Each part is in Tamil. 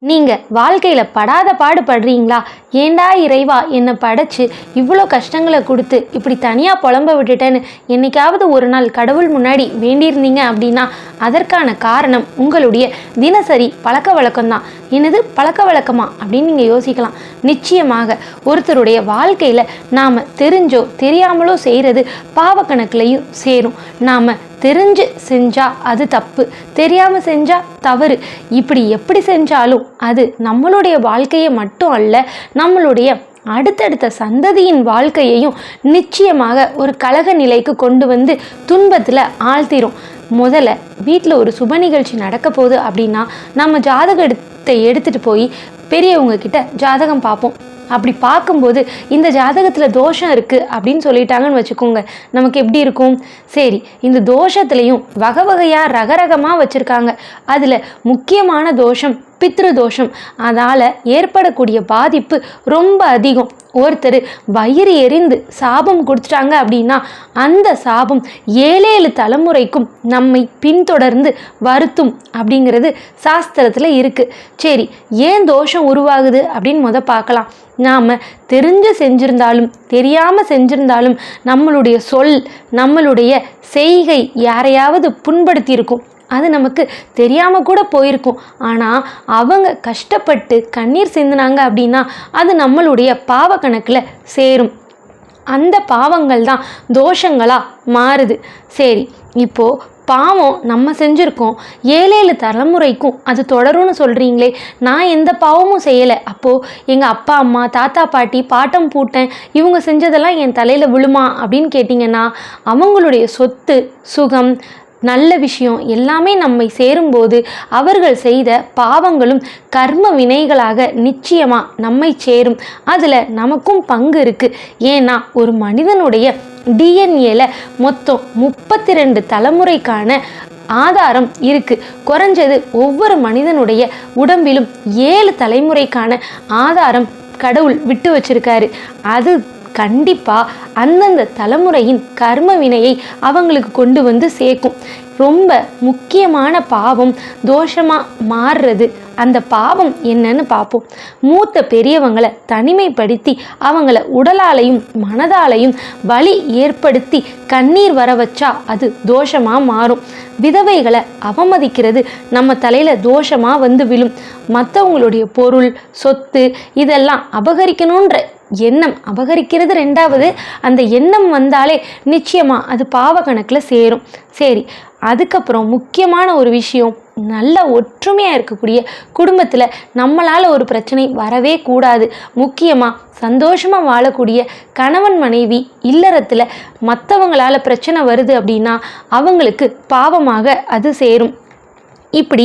நீங்க வாழ்க்கையில படாத பாடு படுறீங்களா? ஏன்டா இறைவா என்னை படைச்சு இவ்வளோ கஷ்டங்களை கொடுத்து இப்படி தனியா புலம்ப விட்டுட்டேன்னு என்னைக்காவது ஒரு நாள் கடவுள் முன்னாடி வேண்டியிருந்தீங்க அப்படின்னா அதற்கான காரணம் உங்களுடைய தினசரி பழக்க வழக்கம்தான். என்னது பழக்க வழக்கமா அப்படின்னு நீங்க யோசிக்கலாம். நிச்சயமாக ஒருத்தருடைய வாழ்க்கையில நாம தெரிஞ்சோ தெரியாமலோ செய்யறது பாவக்கணக்குலையும் சேரும். நாம தெரிஞ்சு செஞ்சா அது தப்பு, தெரியாம செஞ்சா தவறு. இப்படி எப்படி செஞ்சாலும் அது நம்மளுடைய வாழ்க்கையை மட்டும் அல்ல, நம்மளுடைய அடுத்தடுத்த சந்ததியின் வாழ்க்கையையும் நிச்சயமாக ஒரு கலக நிலைக்கு கொண்டு வந்து துன்பத்தில் ஆழ்த்திரும். முதல்ல வீட்டில் ஒரு சுப நிகழ்ச்சி நடக்க போகுது அப்படின்னா நம்ம ஜாதகத்தை எடுத்துகிட்டு போய் பெரியவங்க கிட்ட ஜாதகம் பார்ப்போம். அப்படி பார்க்கும்போது இந்த ஜாதகத்தில் தோஷம் இருக்குது அப்படின்னு சொல்லிட்டாங்கன்னு வச்சுக்கோங்க, நமக்கு எப்படி இருக்கும்? சரி, இந்த தோஷத்துலேயும் வகை வகையாக ரகரகமாக வச்சுருக்காங்க. அதில் முக்கியமான தோஷம் பித்ரு தோஷம். அதால் ஏற்படக்கூடிய பாதிப்பு ரொம்ப அதிகம். ஒருத்தர் வயிறு எரிந்து சாபம் கொடுத்துட்டாங்க அப்படின்னா அந்த சாபம் 7 தலைமுறைக்கும் நம்மை பின்தொடர்ந்து வருத்தும் அப்படிங்கிறது சாஸ்திரத்தில் இருக்குது. சரி, ஏன் தோஷம் உருவாகுது அப்படின்னு பார்க்கலாம். நாம் தெரிஞ்சு செஞ்சிருந்தாலும் தெரியாமல் செஞ்சிருந்தாலும் நம்மளுடைய சொல், நம்மளுடைய செய்கை யாரையாவது புண்படுத்தியிருக்கும். அது நமக்கு தெரியாமல் கூட போயிருக்கும். ஆனால் அவங்க கஷ்டப்பட்டு கண்ணீர் சிந்தினாங்க அப்படின்னா அது நம்மளுடைய பாவ கணக்கில் சேரும். அந்த பாவங்கள் தான் தோஷங்களாக மாறுது. சரி, இப்போது பாவம் நம்ம செஞ்சுருக்கோம், 7 தலைமுறைக்கும் அது தொடரும்னு சொல்கிறீங்களே, நான் எந்த பாவமும் செய்யலை. அப்போது எங்கள் அப்பா அம்மா தாத்தா பாட்டி பாட்டம் பூட்டன் இவங்க செஞ்சதெல்லாம் என் தலையில் விழுமா அப்படின்னு கேட்டிங்கன்னா அவங்களுடைய சொத்து சுகம் நல்ல விஷயம் எல்லாமே நம்மை சேரும்போது அவர்கள் செய்த பாவங்களும் கர்ம வினைகளாக நிச்சயமாக நம்மை சேரும். அதில் நமக்கும் பங்கு இருக்குது. ஏன்னா ஒரு மனிதனுடைய டிஎன்ஏல மொத்தம் 32 தலைமுறைக்கான ஆதாரம் இருக்குது. குறைஞ்சது ஒவ்வொரு மனிதனுடைய உடம்பிலும் 7 தலைமுறைக்கான ஆதாரம் கடவுள் விட்டு வச்சிருக்காரு. அது கண்டிப்பாக அந்தந்த தலைமுறையின் கர்ம வினையை அவங்களுக்கு கொண்டு வந்து சேர்க்கும். ரொம்ப முக்கியமான பாவம் தோஷமாக மாறுறது. அந்த பாவம் என்னன்னு பார்ப்போம். மூத்த பெரியவங்களை தனிமைப்படுத்தி அவங்கள உடலாலையும் மனதாலையும் வலி ஏற்படுத்தி கண்ணீர் வர வச்சா அது தோஷமாக மாறும். விதவைகளை அவமதிக்கிறது நம்ம தலையில் தோஷமாக வந்து விழும். மற்றவங்களுடைய பொருள் சொத்து இதெல்லாம் அபகரிக்கணுன்ற எண்ணம், அபகரிக்கிறது ரெண்டாவது, அந்த எண்ணம் வந்தாலே நிச்சயமாக அது பாவ கணக்கில் சேரும். சரி, அதுக்கப்புறம் முக்கியமான ஒரு விஷயம், நல்ல ஒற்றுமையாக இருக்கக்கூடிய குடும்பத்தில் நம்மளால் ஒரு பிரச்சனை வரவே கூடாது. முக்கியமாக சந்தோஷமாக வாழக்கூடிய கணவன் மனைவி இல்லறத்தில் மற்றவங்களால் பிரச்சனை வருது அப்படின்னா அவங்களுக்கு பாவமாக அது சேரும். இப்படி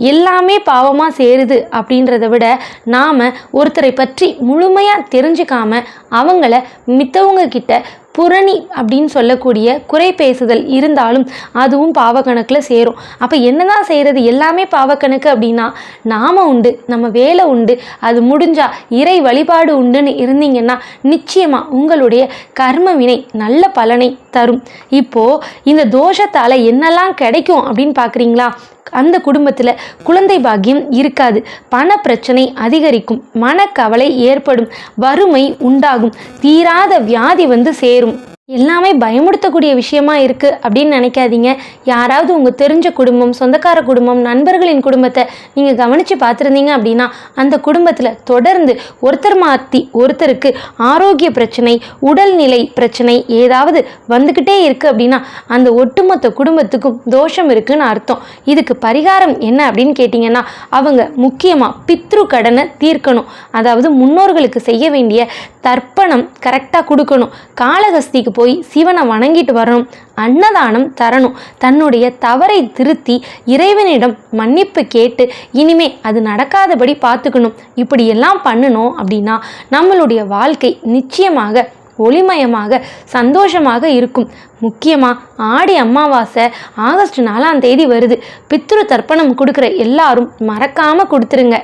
எல்லாமே பாவமாக சேருது அப்படின்றத விட நாம் ஒருத்தரை பற்றி முழுமையாக தெரிஞ்சுக்காம அவங்கள மித்தவங்க கிட்ட புரணி அப்படின்னு சொல்லக்கூடிய குறை பேசுதல் இருந்தாலும் அதுவும் பாவக்கணக்கில் சேரும். அப்போ என்னதான் செய்கிறது? எல்லாமே பாவக்கணக்கு அப்படின்னா நாம உண்டு, நம்ம வேலை உண்டு, அது முடிஞ்சா இறை வழிபாடு உண்டுன்னு இருந்தீங்கன்னா நிச்சயமாக உங்களுடைய கர்ம வினை நல்ல பலனை தரும். இப்போது இந்த தோஷத்தால் என்னெல்லாம் கிடைக்கும் அப்படின்னு பார்க்குறீங்களா? அந்த குடும்பத்தில் குழந்தை பாக்கியம் இருக்காது, பண பிரச்சனை அதிகரிக்கும், மனக்கவலை ஏற்படும், வறுமை உண்டாகும், தீராத வியாதி வந்து சேரும். எல்லாமே பயமுடுத்தக்கூடிய விஷயமா இருக்குது அப்படின்னு நினைக்காதீங்க. யாராவது உங்கள் தெரிஞ்ச குடும்பம், சொந்தக்கார குடும்பம், நண்பர்களின் குடும்பத்தை நீங்கள் கவனித்து பார்த்துருந்தீங்க அப்படின்னா அந்த குடும்பத்தில் தொடர்ந்து ஒருத்தர் மாற்றி ஒருத்தருக்கு ஆரோக்கிய பிரச்சனை, உடல்நிலை பிரச்சனை ஏதாவது வந்துக்கிட்டே இருக்குது அப்படின்னா அந்த ஒட்டுமொத்த குடும்பத்துக்கும் தோஷம் இருக்குன்னு அர்த்தம். இதுக்கு பரிகாரம் என்ன அப்படின்னு கேட்டிங்கன்னா அவங்க முக்கியமாக பித்ரு கடனை தீர்க்கணும். அதாவது முன்னோர்களுக்கு செய்ய வேண்டிய தர்ப்பணம் கரெக்டாக கொடுக்கணும். காளகஸ்திக்கு போய் சிவனை வணங்கிட்டு வரணும். அன்னதானம் தரணும். தன்னுடைய தவறை திருத்தி இறைவனிடம் மன்னிப்பு கேட்டு இனிமே அது நடக்காதபடி பார்த்துக்கணும். இப்படியெல்லாம் பண்ணணும் அப்படின்னா நம்மளுடைய வாழ்க்கை நிச்சயமாக ஒளிமயமாக சந்தோஷமாக இருக்கும். முக்கியமாக ஆடி அமாவாசை ஆகஸ்ட் 4ஆம் தேதி வருது. பித்ரு தர்ப்பணம் கொடுக்குற எல்லாரும் மறக்காமல் கொடுத்துருங்க.